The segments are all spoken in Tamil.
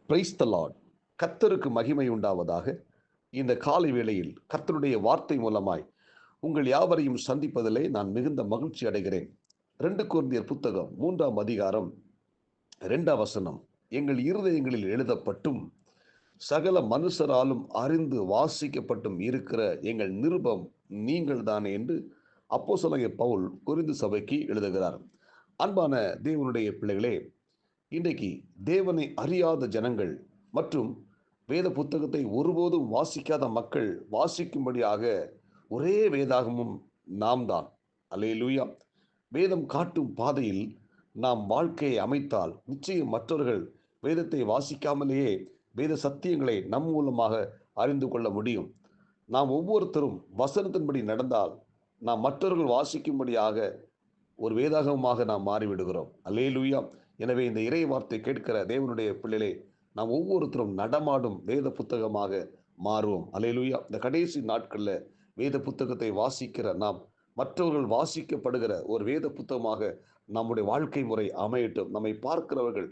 Praise the Lord. கர்த்தருக்கு மகிமை உண்டாவதாக. இந்த காலை வேளையில் கர்த்தருடைய வார்த்தை மூலமாய் உங்கள் யாவரையும் சந்திப்பதிலே நான் மிகுந்த மகிழ்ச்சி அடைகிறேன். 2 கொரிந்தியர் புத்தகம் 3ஆம் அதிகாரம் 2ஆம் வசனம். எங்கள் இருதயங்களில் எழுதப்பட்டும் சகல மனுஷராலும் அறிந்து வாசிக்கப்பட்டும் இருக்கிற எங்கள் நிருபம் நீங்கள் தானே என்று அப்போஸ்தலனாகிய பவுல் கொரிந்து சபைக்கு எழுதுகிறார். அன்பான தேவனுடைய பிள்ளைகளே, இன்றைக்கு தேவனை அறியாத ஜனங்கள் மற்றும் வேத புத்தகத்தை ஒருபோதும் வாசிக்காத மக்கள் வாசிக்கும்படியாக ஒரே வேதாகமும் நாம் தான். அல்லேலூயா. வேதம் காட்டும் பாதையில் நாம் வாழ்க்கையை அமைத்தால் நிச்சயம் மற்றவர்கள் வேதத்தை வாசிக்காமலேயே வேத சத்தியங்களை நம் மூலமாக அறிந்து கொள்ள முடியும். நாம் ஒவ்வொருத்தரும் வசனத்தின்படி நடந்தால் நாம் மற்றவர்கள் வாசிக்கும்படியாக ஒரு வேதாகமாக நாம் மாறிவிடுகிறோம். அல்லேலூயா. எனவே இந்த இறை வார்த்தை கேட்கிற தேவனுடைய பிள்ளைகளே, நாம் ஒவ்வொருத்தரும் நடமாடும் வேத புத்தகமாக மாறுவோம். அல்லேலூயா. இந்த கடைசி நாட்களில் வேத புத்தகத்தை வாசிக்கிற நாம் மற்றவர்கள் வாசிக்கப்படுகிற ஒரு வேத புத்தகமாக நம்முடைய வாழ்க்கை முறை அமையட்டும். நம்மை பார்க்கிறவர்கள்,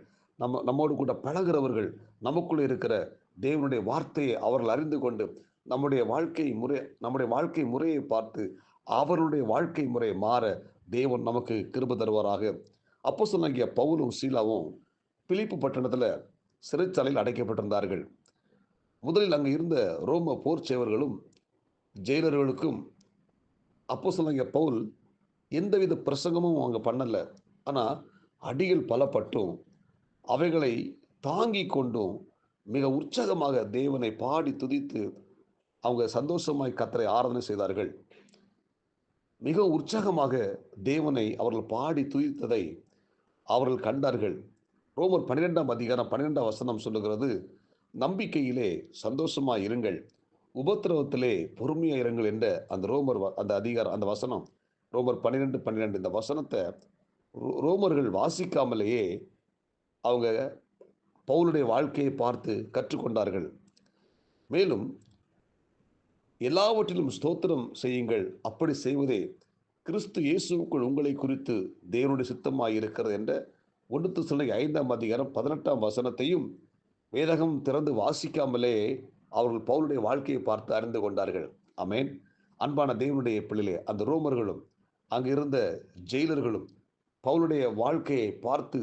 நம்மோடு கூட பழகிறவர்கள், நமக்குள் இருக்கிற தேவனுடைய வார்த்தையை அவர்கள் அறிந்து கொண்டு நம்முடைய வாழ்க்கை முறையை பார்த்து அவர்களுடைய வாழ்க்கை முறை மாற தேவன் நமக்கு கிருபை தருவாராக. அப்போஸ்தலனாகிய பவுலும் சீலாவும் பிலிப்பு பட்டணத்தில் சிறைச்சாலையில் அடைக்கப்பட்டிருந்தார்கள். முதலில் அங்கு இருந்த ரோம போர் சேவர்களும் ஜெயிலர்களுக்கும் அப்போஸ்தலனாகிய பவுல் எந்தவித பிரசங்கமும் அங்கே பண்ணலை. ஆனால் அடிகள் பலப்பட்டும் அவைகளை தாங்கி கொண்டும் மிக உற்சாகமாக தேவனை பாடி துதித்து அவங்க சந்தோஷமாய் கர்த்தரை ஆராதனை செய்தார்கள். மிக உற்சாகமாக தேவனை அவர்கள் பாடி துதித்ததை அவர்கள் கண்டார்கள். ரோமர் 12ஆம் அதிகாரம் 12ஆம் வசனம் சொல்லுகிறது, நம்பிக்கையிலே சந்தோஷமாய் இருங்கள், உபத்திரவத்திலே பொறுமையாக இருங்கள் என்ற அந்த வசனம் ரோமர் 12:12. இந்த வசனத்தை ரோமர்கள் வாசிக்காமலேயே அவங்க பவுலுடைய வாழ்க்கையை பார்த்து கற்றுக்கொண்டார்கள். மேலும் எல்லாவற்றிலும் ஸ்தோத்திரம் செய்யுங்கள், அப்படி செய்வதே கிறிஸ்து இயேசுவுக்குள் உங்களை குறித்து தேவனுடைய சித்தமாய் இருக்கிறது என்ற 1 தெசலோனிக்கேயர் 5ஆம் அதிகாரம் 18ஆம் வசனத்தையும் வேதகம் திறந்து வாசிக்காமலே அவர்கள் பவுலுடைய வாழ்க்கையை பார்த்து அறிந்து கொண்டார்கள். ஆமென். அன்பான தேவனுடைய பிள்ளைகளே, அந்த ரோமர்களும் அங்கு இருந்த ஜெயிலர்களும் பவுலுடைய வாழ்க்கையை பார்த்து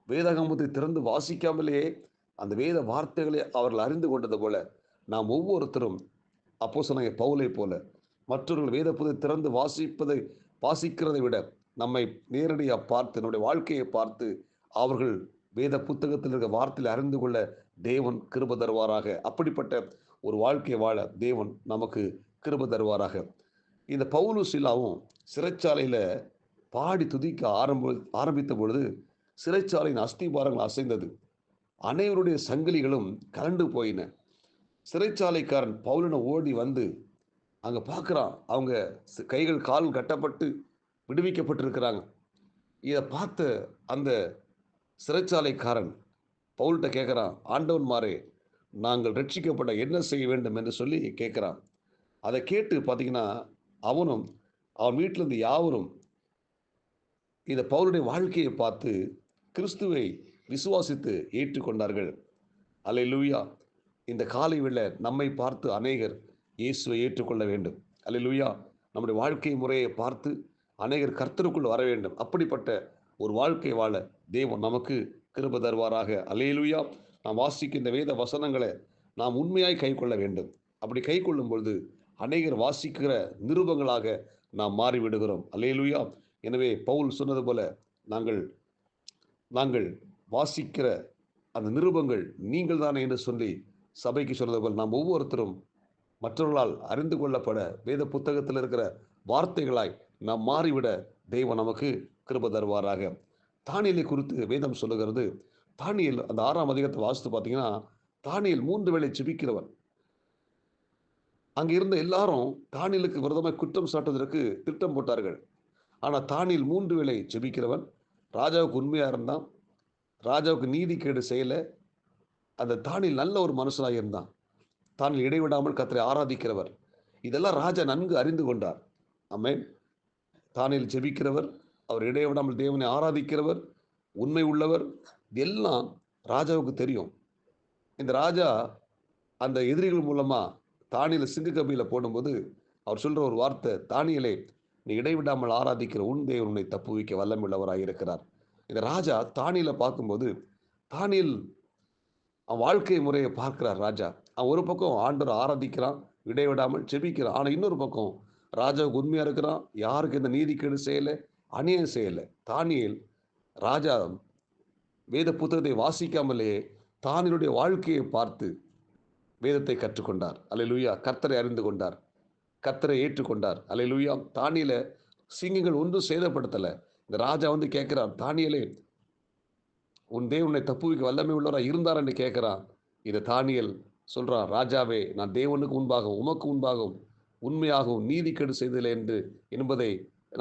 வேதாகமத்தை திறந்து வாசிக்காமலேயே அந்த வேத வார்த்தைகளை அவர்கள் அறிந்து கொண்டது போல நாம் ஒவ்வொருத்தரும் அப்போஸ்தலனாகிய பவுலை போல மற்றவர்கள் வேத புத்தகத்தை திறந்து வாசிக்கிறதை விட நம்மை நேரடியாக பார்த்து நம்முடைய வாழ்க்கையை பார்த்து அவர்கள் வேத புத்தகத்தில் இருக்க வார்த்தையை அறிந்து கொள்ள தேவன் கிருபை தருவாராக. அப்படிப்பட்ட ஒரு வாழ்க்கை வாழ தேவன் நமக்கு கிருபை தருவாராக. இந்த பவுலும் சீலாவும் சிறைச்சாலையில் பாடி துதிக்க ஆரம்பித்த பொழுது சிறைச்சாலையின் அஸ்திபாரங்கள் அசைந்தது. அனைவருடைய சங்கிலிகளும் கலண்டு போயின. சிறைச்சாலைக்காரன் பவுலனை ஓடி வந்து அங்கே பார்க்குறான். அவங்க கைகள் கால் கட்டப்பட்டு விடுவிக்கப்பட்டிருக்கிறாங்க. இதை பார்த்த அந்த சிறைச்சாலைக்காரன் பவுல்கிட்ட கேட்குறான், ஆண்டவன்மாரே, நாங்கள் ரட்சிக்கப்பட என்ன செய்ய வேண்டும் என்று சொல்லி கேட்குறான். அதை கேட்டு பார்த்தீங்கன்னா அவனும் அவன் வீட்டில் இருந்து யாவரும் இந்த பவுலுடைய வாழ்க்கையை பார்த்து கிறிஸ்துவை விசுவாசித்து ஏற்றுக்கொண்டார்கள். அல்லேலூயா. இந்த காலை வேளை நம்மை பார்த்து அநேகர் இயேசுவை ஏற்றுக்கொள்ள வேண்டும். அல்லேலூயா. நம்முடைய வாழ்க்கை முறையை பார்த்து அநேகர் கர்த்தருக்குள் வர வேண்டும். அப்படிப்பட்ட ஒரு வாழ்க்கை வாழ தேவன் நமக்கு கிருபை தருவாராக. அல்லேலூயா. நாம் வாசிக்கின்ற வேத வசனங்களை நாம் உண்மையாய் கைக்கொள்ள வேண்டும். அப்படி கைக்கொள்ளும் பொழுது அநேகர் வாசிக்கிற நிருபங்களாக நாம் மாறிவிடுகிறோம். அல்லேலூயா. எனவே பவுல் சொன்னது போல நாங்கள் வாசிக்கிற அந்த நிருபங்கள் நீங்கள் தானே என்று சொல்லி சபைக்கு சொன்னது போல் நாம் ஒவ்வொருத்தரும் மற்றவர்களால் அறிந்து கொள்ளப்பட வேத புத்தகத்தில் இருக்கிற வார்த்தைகளாய் நாம் மாறிவிட தெய்வம் நமக்கு கிருபை தருவாராக. தானியேலை குறித்து வேதம் சொல்லுகிறது. தானியேல் அந்த 6ஆம் அதிகாரத்தை வாசித்து பார்த்தீங்கன்னா, தானியேல் 3 வேளை ஜெபிக்கிறவன். அங்கே இருந்த எல்லாரும் தானியேலுக்கு விரோதமாக குற்றம் சாட்டுவதற்கு திட்டம் போட்டார்கள். ஆனால் தானியேல் 3 வேளை ஜெபிக்கிறவன். ராஜாவுக்கு உண்மையாக இருந்தான். ராஜாவுக்கு நீதிக்கேடு செய்யலை. அந்த தானியேல் நல்ல ஒரு மனுஷனாக இருந்தான். தானியேல் இடைவிடாமல் கர்த்தரை ஆராதிக்கிறவர். இதெல்லாம் ராஜா நன்கு அறிந்து கொண்டார். ஆமென். தானியேல் ஜெபிக்கிறவர், அவர் இடைவிடாமல் தேவனை ஆராதிக்கிறவர், உண்மை உள்ளவர், எல்லாம் ராஜாவுக்கு தெரியும். இந்த ராஜா அந்த எதிரிகள் மூலமா தானியேலை சிங்க கபியில போடும்போது அவர் சொல்ற ஒரு வார்த்தை, தானியேலே, நீ இடைவிடாமல் ஆராதிக்கிற உன் தேவன் உன்னை தப்புவிக்க வல்லமையுள்ளவராக இருக்கிறார். இந்த ராஜா தானியேலை பார்க்கும்போது, தானியேல் அவன் வாழ்க்கை முறையை பார்க்கிறார் ராஜா. அவன் ஒரு பக்கம் ஆண்டவரை ஆராதிக்கிறான், இடைவிடாமல் ஜெபிக்கிறான். ஆனா இன்னொரு பக்கம் ராஜாவுக்கு உண்மையா இருக்கிறான். யாருக்கு இந்த நீதிகேடு செய்யல, அநியாயம் செய்யல. தானியேல் ராஜா வேத புத்தகத்தை வாசிக்காமலேயே தானியேலுடைய வாழ்க்கையை பார்த்து வேதத்தை கற்றுக்கொண்டார். அல்லேலூயா! கர்த்தரை அறிந்து கொண்டார். கர்த்தரை ஏற்றுக்கொண்டார். அல்லேலூயா! தானியேல சிங்கங்கள் ஒன்றும் சேதப்படுத்தல. இந்த ராஜா வந்து கேட்கிறார், தானியேலே, உன் தேவன் உன்னை தப்புவிக்க வல்லமை உள்ளவராய் இருந்தார் என்று கேட்கிறான். இதை தானியேல் சொல்றான், ராஜாவே, நான் தேவனுக்கு முன்பாகவும் உமக்கு முன்பாகவும் உண்மையாகவும் நீதிகேடு செய்ததில்லை என்பதை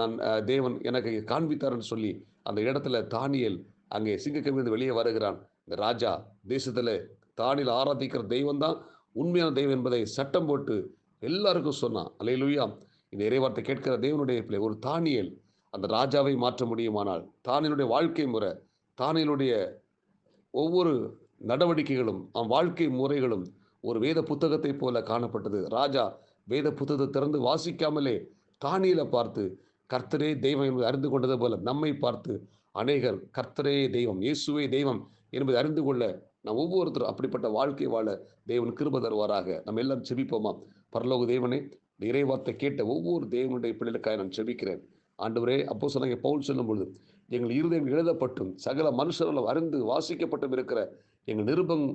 நான் தேவன் எனக்கு காண்பித்தார் என்று சொல்லி அந்த இடத்துல தானியேல் அங்கே சிங்கக்கவிலிருந்து வெளியே வருகிறான். இந்த ராஜா தேசத்துல தானியேல் ஆராதிக்கிற தெய்வம் தான் உண்மையான தெய்வம் என்பதை சட்டம் போட்டு எல்லாருக்கும் சொன்னான். அல்லேலூயா! இந்த இறைவார்த்தை கேட்கிற தேவனுடைய பிள்ளை, ஒரு தானியேல் அந்த ராஜாவை மாற்ற முடியுமானால், தானியேலுடைய வாழ்க்கை முறை, தானியேலுடைய ஒவ்வொரு நடவடிக்கைகளும், அவன் வாழ்க்கை முறைகளும் ஒரு வேத புத்தகத்தை போல காணப்பட்டது. ராஜா வேத புத்தகத்தை திறந்து வாசிக்காமலே தானியேலை பார்த்து கர்த்தரே தெய்வம் என்பதை அறிந்து கொண்டது போல நம்மை பார்த்து அநேகர் கர்த்தரே தெய்வம், இயேசுவே தெய்வம் என்பதை அறிந்து கொள்ள நாம் ஒவ்வொருத்தரும் அப்படிப்பட்ட வாழ்க்கை வாழ தேவன் கிருபை தருவாராக. நம்ம எல்லாரும் செபிப்போமா? பரலோக தேவனே, இந்த இறைவார்த்தை கேட்ட ஒவ்வொரு தேவனுடைய பிள்ளைகளுக்காக நான் செபிக்கிறேன். ஆண்டவரே, அப்போஸ்தலனாகிய பவுல் சொல்லும் பொழுது, எங்கள் இருதயம் எழுதப்பட்டும் சகல மனுஷர்களும் அறிந்து வாசிக்கப்பட்டும் இருக்கிற எங்கள் நிருபம்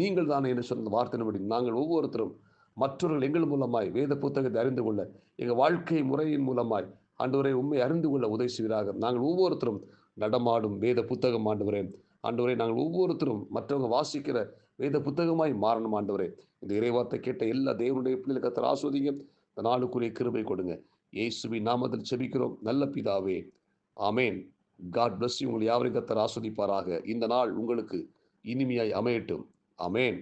நீங்கள் தானே என்று சொன்ன வார்த்தையின்படி நாங்கள் ஒவ்வொருத்தரும் மற்றவர்கள் எங்கள் மூலமாய் வேத புத்தகத்தை அறிந்து கொள்ள, எங்கள் வாழ்க்கை முறையின் மூலமாய் ஆண்டவரை உண்மை அறிந்து கொள்ள உதவி செய்வீராக. நாங்கள் ஒவ்வொருத்தரும் நடமாடும் வேத புத்தகம் ஆண்டவரே. ஆண்டவரே, நாங்கள் ஒவ்வொருத்தரும் மற்றவங்க வாசிக்கிற வேத புத்தகமாய் மாறணும் ஆண்டவரே. இந்த இறைவார்த்தை கேட்ட எல்லா தேவனுடைய பிள்ளைகளை கர்த்தர் ஆசீர்வதிங்க. இந்த நாளுக்குரிய கிருபை கொடுங்க. இயேசுவின் நாமத்தில் செபிக்கிறோம் நல்ல பிதாவே, ஆமேன். God bless you. உங்கள் யாவரையும் கர்த்தர் ஆசீர்வதிப்பாராக. இந்த நாள் உங்களுக்கு இனிமையாய் அமையட்டும். ஆமேன்.